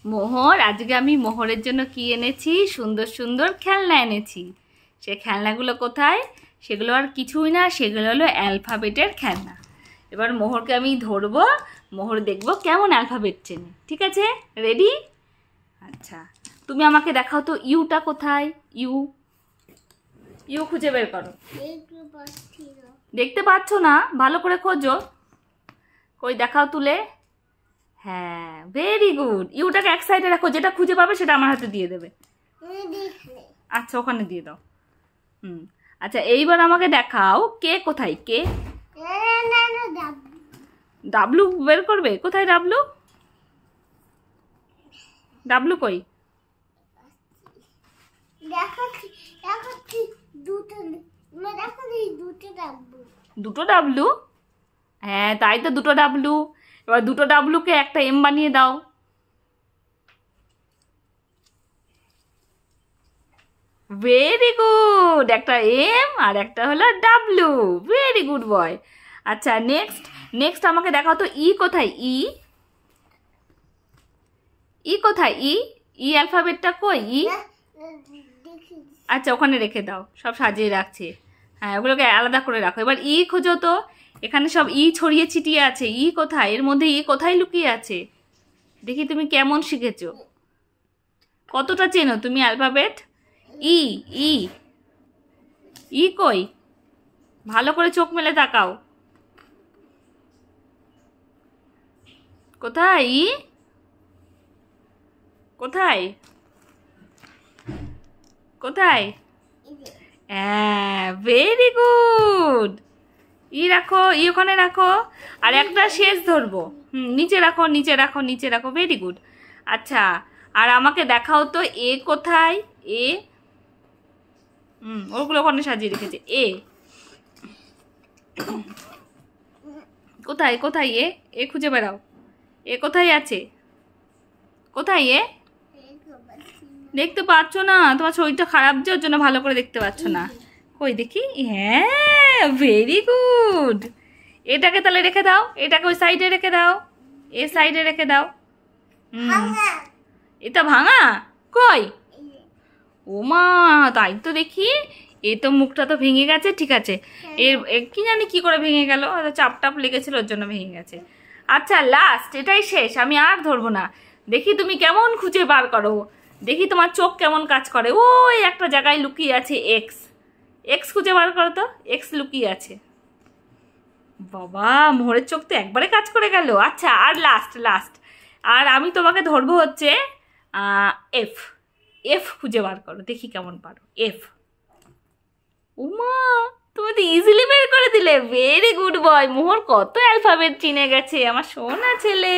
মোহর, আজকে আমি মোহরের জন্য কি এনেছি? সুন্দর সুন্দর খেলনা এনেছি। সে খেলনাগুলো কোথায়? সেগুলো আর কিছুই না, সেগুলো হলো অ্যালফাবেটের খেলনা। এবার মোহরকে আমি ধরবো, মোহর দেখবো কেমন অ্যালফাবেট চেনে। ঠিক আছে, রেডি? আচ্ছা, তুমি আমাকে দেখাও তো ইউটা কোথায়। ইউ, ইউ খুঁজে বের করো। দেখতে পাচ্ছ না? ভালো করে খোঁজো। কই দেখাও তুলে। হ্যাঁ, ভেরি গুড। ইউটাকে এক সাইডে রাখো, যেটা খুঁজে পাবে সেটা আমার হাতে দিয়ে দেবে। আচ্ছা, ওখানে দিয়ে দাও। আচ্ছা, এইবার আমাকে দেখাও কে কোথায়। কে? ডাবলু বের করবে? কোথায় ডাবলু? ডাবলু কই? দুটো ডাবলু? হ্যাঁ, তাই তো, দুটো ডাবলু। এবার দুটো ডাবলুকে একটা এম বানিয়ে দাও। ভেরি গুড, একটা এম আর একটা হলো ডাবলু। Very good boy. আচ্ছা, নেক্সট আমাকে দেখাও তো ই কোথায়। ই, ই কোথায়? ই, ই অ্যালফাবেটটা কই? ই, আচ্ছা ওখানে রেখে দাও, সব সাজিয়ে রাখছে। হ্যাঁ, ওগুলোকে আলাদা করে রাখো। এবার ই খোঁজো তো, এখানে সব ই ছড়িয়ে ছিটিয়ে আছে। ই কোথায়? এর মধ্যে ই কোথায় লুকিয়ে আছে? দেখি তুমি কেমন শিখেছো, কতটা চেনো তুমি অ্যালফাবেট। ই, ই, ই কই? ভালো করে চোখ মেলে তাকাও। কোথায় ই? কোথায়? কোথায়? হ্যাঁ, ভেরি গুড। ই রাখো, ই ওখানে রাখো। আর একটা শেষ ধরবো। নিচে রাখো, নিচে রাখো, নিচে রাখো। Very good. আচ্ছা, আর আমাকে দেখাও তো এ কোথায়। এ, ওগুলো ওখানে সাজিয়ে রেখেছে। এ কোথায়? কোথায় এ? এ খুঁজে বেড়াও। এ কোথায় আছে? কোথায় এ? দেখতে পাচ্ছ না? তোমার শরীরটা খারাপ, যার জন্য ভালো করে দেখতে পাচ্ছ না। কই দেখি। হ্যাঁ, ভেরি গুড। এটাকে তাহলে রেখে দাও, এটাকে ওই সাইডে রেখে দাও, এ সাইডে রেখে দাও। এটা ভাঙা? কই? ওমা, তাই তো দেখি। এ তো মুখটা তো ভেঙে গেছে। ঠিক আছে, এর কি জানি কি করে ভেঙে গেল, চাপ টাপ লেগেছিল ওর জন্য ভেঙে গেছে। আচ্ছা, লাস্ট, এটাই শেষ, আমি আর ধরবো না। দেখি তুমি কেমন খুঁজে বার করো, দেখি তোমার চোখ কেমন কাজ করে। ওই একটা জায়গায় লুকিয়ে আছে এক্স। এক্স খুঁজে বার করো তো, এক্স লুকিয়ে আছে। বাবা, মোহরের চোখ তো একবারে কাজ করে গেল। আচ্ছা, আর লাস্ট, আর আমি তোমাকে ধরবো হচ্ছে এফ। এফ খুঁজে বার করো, দেখি কেমন পারো। এফ। উমা, তুমি তো ইজিলি বের করে দিলে। Very good boy. মোহর কত অ্যালফাবেট চিনে গেছে, আমার সোনা ছেলে।